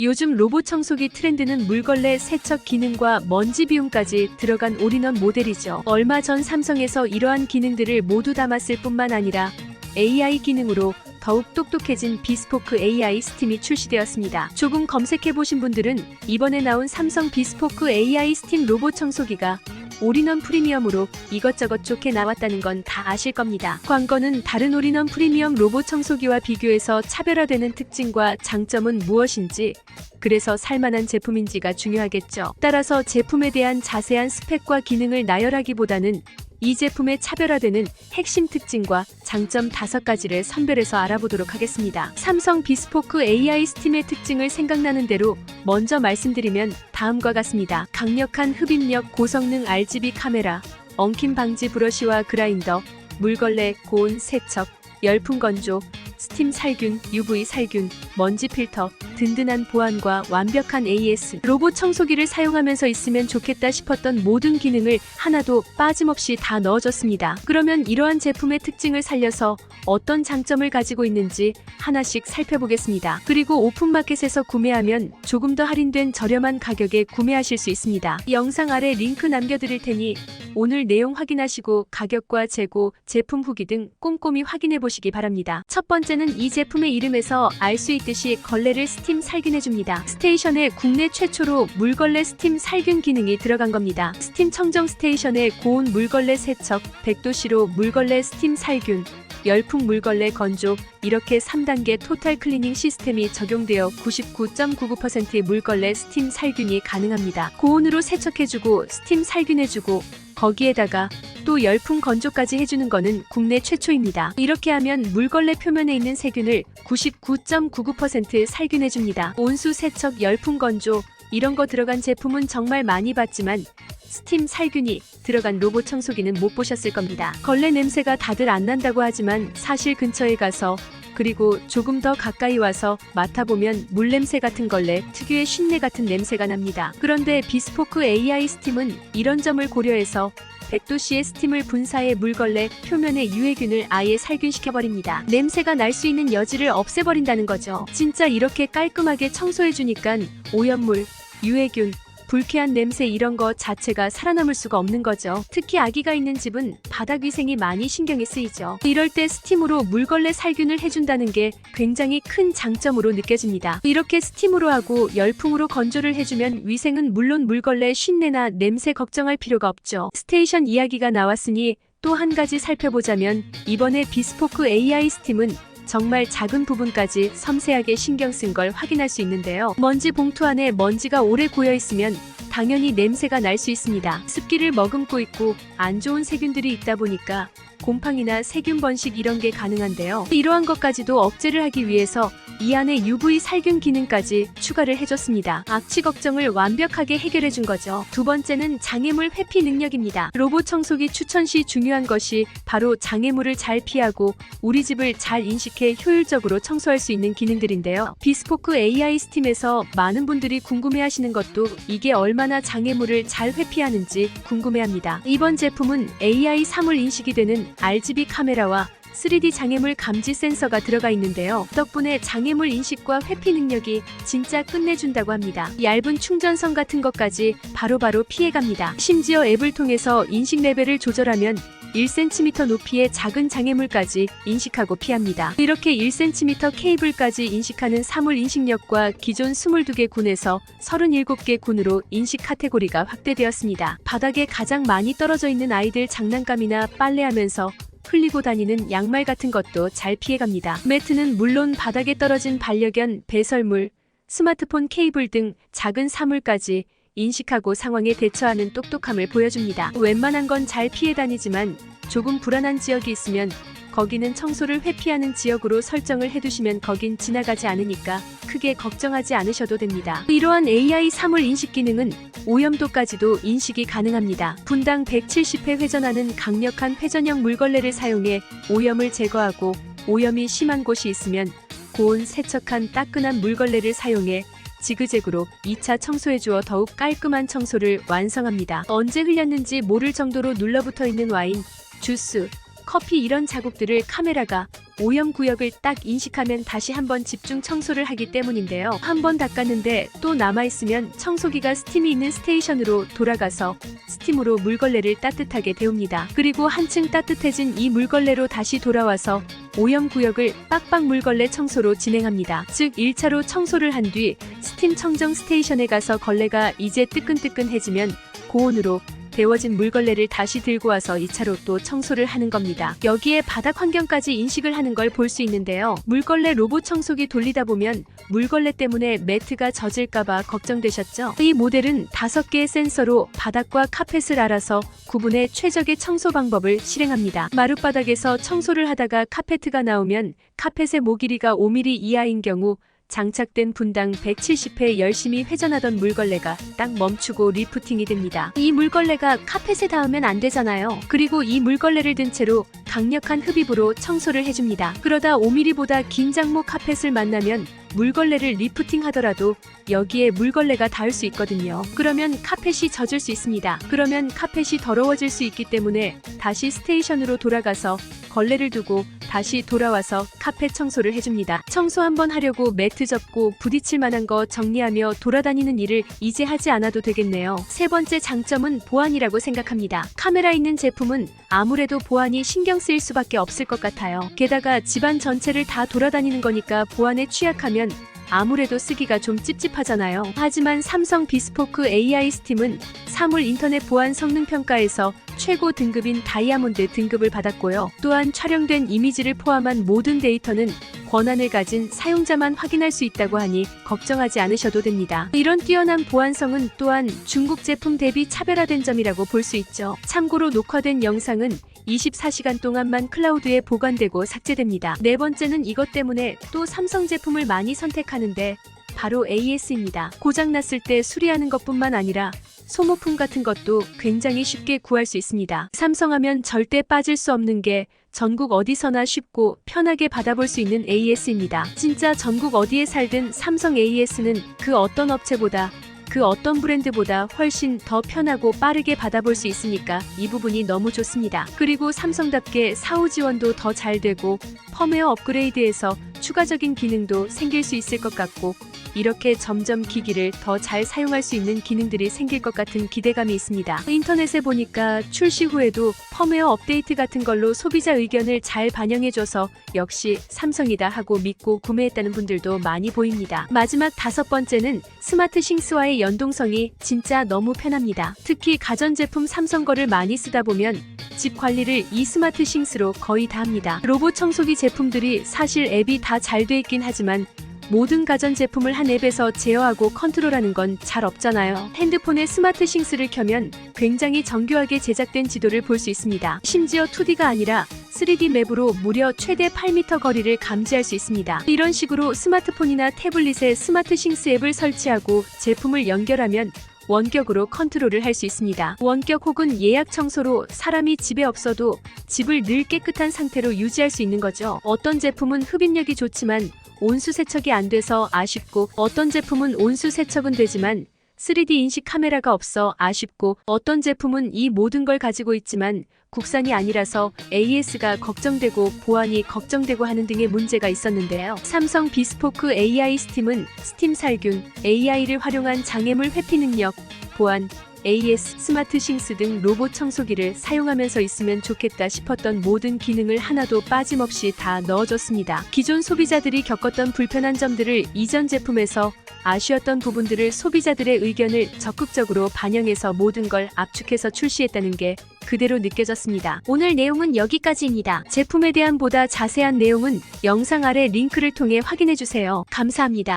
요즘 로봇 청소기 트렌드는 물걸레 세척 기능과 먼지 비움까지 들어간 올인원 모델이죠. 얼마 전 삼성에서 이러한 기능들을 모두 담았을 뿐만 아니라 AI 기능으로 더욱 똑똑해진 비스포크 AI 스팀이 출시되었습니다. 조금 검색해보신 분들은 이번에 나온 삼성 비스포크 AI 스팀 로봇 청소기가 올인원 프리미엄으로 이것저것 좋게 나왔다는 건 다 아실 겁니다. 광고는 다른 올인원 프리미엄 로봇 청소기와 비교해서 차별화되는 특징과 장점은 무엇인지, 그래서 살만한 제품인지가 중요하겠죠. 따라서 제품에 대한 자세한 스펙과 기능을 나열하기보다는 이 제품의 차별화되는 핵심 특징과 장점 5가지를 선별해서 알아보도록 하겠습니다. 삼성 비스포크 AI 스팀의 특징을 생각나는 대로 먼저 말씀드리면 다음과 같습니다. 강력한 흡입력 고성능 RGB 카메라, 엉킴 방지 브러쉬와 그라인더, 물걸레 고온 세척, 열풍 건조, 스팀 살균, UV 살균, 먼지 필터, 든든한 보안과 완벽한 AS. 로봇 청소기를 사용하면서 있으면 좋겠다 싶었던 모든 기능을 하나도 빠짐없이 다 넣어줬습니다. 그러면 이러한 제품의 특징을 살려서 어떤 장점을 가지고 있는지 하나씩 살펴보겠습니다. 그리고 오픈마켓에서 구매하면 조금 더 할인된 저렴한 가격에 구매하실 수 있습니다. 영상 아래 링크 남겨드릴 테니 오늘 내용 확인하시고 가격과 재고, 제품 후기 등 꼼꼼히 확인해 보시기 바랍니다. 첫 번째는 이 제품의 이름에서 알 수 있듯이 걸레를 스팀 살균해줍니다. 스테이션에 국내 최초로 물걸레 스팀 살균 기능이 들어간 겁니다. 스팀 청정 스테이션에 고온 물걸레 세척, 100도씨로 물걸레 스팀 살균, 열풍 물걸레 건조, 이렇게 3단계 토탈 클리닝 시스템이 적용되어 99.99%의 물걸레 스팀 살균이 가능합니다. 고온으로 세척해주고 스팀 살균해주고 거기에다가 또 열풍 건조까지 해주는 거는 국내 최초입니다. 이렇게 하면 물걸레 표면에 있는 세균을 99.99% 살균해줍니다. 온수 세척, 열풍 건조 이런 거 들어간 제품은 정말 많이 봤지만 스팀 살균이 들어간 로봇 청소기는 못 보셨을 겁니다. 걸레 냄새가 다들 안 난다고 하지만 사실 근처에 가서 그리고 조금 더 가까이 와서 맡아보면 물냄새 같은 걸레 특유의 쉰내 같은 냄새가 납니다. 그런데 비스포크 AI 스팀은 이런 점을 고려해서 100도씨의 스팀을 분사해 물걸레 표면의 유해균을 아예 살균시켜버립니다. 냄새가 날 수 있는 여지를 없애버린다는 거죠. 진짜 이렇게 깔끔하게 청소해주니까 오염물, 유해균, 불쾌한 냄새 이런 거 자체가 살아남을 수가 없는 거죠. 특히 아기가 있는 집은 바닥 위생이 많이 신경이 쓰이죠. 이럴 때 스팀으로 물걸레 살균을 해준다는 게 굉장히 큰 장점으로 느껴집니다. 이렇게 스팀으로 하고 열풍으로 건조를 해주면 위생은 물론 물걸레 쉰내나 냄새 걱정할 필요가 없죠. 스테이션 이야기가 나왔으니 또 한 가지 살펴보자면 이번에 비스포크 AI 스팀은 정말 작은 부분까지 섬세하게 신경 쓴 걸 확인할 수 있는데요. 먼지 봉투 안에 먼지가 오래 고여 있으면 당연히 냄새가 날 수 있습니다. 습기를 머금고 있고 안 좋은 세균들이 있다 보니까 곰팡이나 세균 번식 이런 게 가능한데요. 이러한 것까지도 억제를 하기 위해서 이 안에 UV 살균 기능까지 추가를 해줬습니다. 악취 걱정을 완벽하게 해결해준 거죠. 두 번째는 장애물 회피 능력입니다. 로봇 청소기 추천 시 중요한 것이 바로 장애물을 잘 피하고 우리 집을 잘 인식해 효율적으로 청소할 수 있는 기능들인데요. 비스포크 AI 스팀에서 많은 분들이 궁금해하시는 것도 이게 얼마나 장애물을 잘 회피하는지 궁금해합니다. 이번 제품은 AI 사물 인식이 되는 RGB 카메라와 3D 장애물 감지 센서가 들어가 있는데요. 덕분에 장애물 인식과 회피 능력이 진짜 끝내준다고 합니다. 얇은 충전선 같은 것까지 바로바로 피해갑니다. 심지어 앱을 통해서 인식 레벨을 조절하면 1cm 높이의 작은 장애물까지 인식하고 피합니다. 이렇게 1cm 케이블까지 인식하는 사물 인식력과 기존 22개 군에서 37개 군으로 인식 카테고리가 확대되었습니다. 바닥에 가장 많이 떨어져 있는 아이들 장난감이나 빨래하면서 흘리고 다니는 양말 같은 것도 잘 피해갑니다. 매트는 물론 바닥에 떨어진 반려견, 배설물, 스마트폰 케이블 등 작은 사물까지 인식하고 상황에 대처하는 똑똑함을 보여줍니다. 웬만한 건 잘 피해 다니지만 조금 불안한 지역이 있으면 거기는 청소를 회피하는 지역으로 설정을 해두시면 거긴 지나가지 않으니까 크게 걱정하지 않으셔도 됩니다. 이러한 AI 사물 인식 기능은 오염도까지도 인식이 가능합니다. 분당 170회 회전하는 강력한 회전형 물걸레를 사용해 오염을 제거하고 오염이 심한 곳이 있으면 고온 세척한 따끈한 물걸레를 사용해 지그재그로 2차 청소해주어 더욱 깔끔한 청소를 완성합니다. 언제 흘렸는지 모를 정도로 눌러붙어 있는 와인, 주스, 커피 이런 자국들을 카메라가 오염 구역을 딱 인식하면 다시 한번 집중 청소를 하기 때문인데요. 한번 닦았는데 또 남아있으면 청소기가 스팀이 있는 스테이션으로 돌아가서 스팀으로 물걸레를 따뜻하게 데웁니다. 그리고 한층 따뜻해진 이 물걸레로 다시 돌아와서 오염 구역을 빡빡 물걸레 청소로 진행합니다. 즉 1차로 청소를 한 뒤 스팀 청정 스테이션에 가서 걸레가 이제 뜨끈뜨끈해지면 고온으로 데워진 물걸레를 다시 들고 와서 2차로 또 청소를 하는 겁니다. 여기에 바닥 환경까지 인식을 하는 걸 볼 수 있는데요. 물걸레 로봇 청소기 돌리다 보면 물걸레 때문에 매트가 젖을까봐 걱정되셨죠? 이 모델은 5개의 센서로 바닥과 카펫을 알아서 구분해 최적의 청소 방법을 실행합니다. 마룻바닥에서 청소를 하다가 카페트가 나오면 카펫의 모길이가 5mm 이하인 경우 장착된 분당 170회 열심히 회전하던 물걸레가 딱 멈추고 리프팅이 됩니다. 이 물걸레가 카펫에 닿으면 안 되잖아요. 그리고 이 물걸레를 든 채로 강력한 흡입으로 청소를 해줍니다. 그러다 5mm보다 긴 장모 카펫을 만나면 물걸레를 리프팅 하더라도 여기에 물걸레가 닿을 수 있거든요. 그러면 카펫이 젖을 수 있습니다. 그러면 카펫이 더러워질 수 있기 때문에 다시 스테이션으로 돌아가서 걸레를 두고 다시 돌아와서 카펫 청소를 해줍니다. 청소 한번 하려고 매트 접고 부딪힐 만한 거 정리하며 돌아다니는 일을 이제 하지 않아도 되겠네요. 세 번째 장점은 보안이라고 생각합니다. 카메라 있는 제품은 아무래도 보안이 신경 쓰일 수밖에 없을 것 같아요. 게다가 집안 전체를 다 돌아다니는 거니까 보안에 취약하면 아무래도 쓰기가 좀 찝찝하잖아요. 하지만 삼성 비스포크 AI 스팀은 사물 인터넷 보안 성능 평가에서 최고 등급인 다이아몬드 등급을 받았고요. 또한 촬영된 이미지를 포함한 모든 데이터는 권한을 가진 사용자만 확인할 수 있다고 하니 걱정하지 않으셔도 됩니다. 이런 뛰어난 보안성은 또한 중국 제품 대비 차별화된 점이라고 볼 수 있죠. 참고로 녹화된 영상은 24시간 동안만 클라우드에 보관되고 삭제됩니다. 네 번째는 이것 때문에 또 삼성 제품을 많이 선택하는데 바로 AS입니다. 고장났을 때 수리하는 것뿐만 아니라 소모품 같은 것도 굉장히 쉽게 구할 수 있습니다. 삼성하면 절대 빠질 수 없는 게 전국 어디서나 쉽고 편하게 받아볼 수 있는 AS입니다. 진짜 전국 어디에 살든 삼성 AS는 그 어떤 업체보다 그 어떤 브랜드보다 훨씬 더 편하고 빠르게 받아볼 수 있으니까 이 부분이 너무 좋습니다. 그리고 삼성답게 사후 지원도 더 잘 되고 펌웨어 업그레이드에서 추가적인 기능도 생길 수 있을 것 같고 이렇게 점점 기기를 더 잘 사용할 수 있는 기능들이 생길 것 같은 기대감이 있습니다. 인터넷에 보니까 출시 후에도 펌웨어 업데이트 같은 걸로 소비자 의견을 잘 반영해줘서 역시 삼성이다 하고 믿고 구매했다는 분들도 많이 보입니다. 마지막 5번째는 스마트 싱스와의 연동성이 진짜 너무 편합니다. 특히 가전제품 삼성 거를 많이 쓰다 보면 집 관리를 이 스마트 싱스로 거의 다 합니다. 로봇 청소기 제품들이 사실 앱이 다 잘 돼 있긴 하지만 모든 가전제품을 한 앱에서 제어하고 컨트롤하는 건 잘 없잖아요. 핸드폰에 스마트 싱스를 켜면 굉장히 정교하게 제작된 지도를 볼 수 있습니다. 심지어 2D가 아니라 3D 맵으로 무려 최대 8m 거리를 감지할 수 있습니다. 이런 식으로 스마트폰이나 태블릿에 스마트 싱스 앱을 설치하고 제품을 연결하면 원격으로 컨트롤을 할 수 있습니다. 원격 혹은 예약 청소로 사람이 집에 없어도 집을 늘 깨끗한 상태로 유지할 수 있는 거죠. 어떤 제품은 흡입력이 좋지만 온수 세척이 안 돼서 아쉽고 어떤 제품은 온수 세척은 되지만 3D 인식 카메라가 없어 아쉽고 어떤 제품은 이 모든 걸 가지고 있지만 국산이 아니라서 AS가 걱정되고 보안이 걱정되고 하는 등의 문제가 있었는데요. 삼성 비스포크 AI 스팀은 스팀 살균, AI를 활용한 장애물 회피 능력, 보안, AS, 스마트 싱스 등 로봇 청소기를 사용하면서 있으면 좋겠다 싶었던 모든 기능을 하나도 빠짐없이 다 넣어줬습니다. 기존 소비자들이 겪었던 불편한 점들을 이전 제품에서 아쉬웠던 부분들을 소비자들의 의견을 적극적으로 반영해서 모든 걸 압축해서 출시했다는 게 그대로 느껴졌습니다. 오늘 내용은 여기까지입니다. 제품에 대한 보다 자세한 내용은 영상 아래 링크를 통해 확인해주세요. 감사합니다.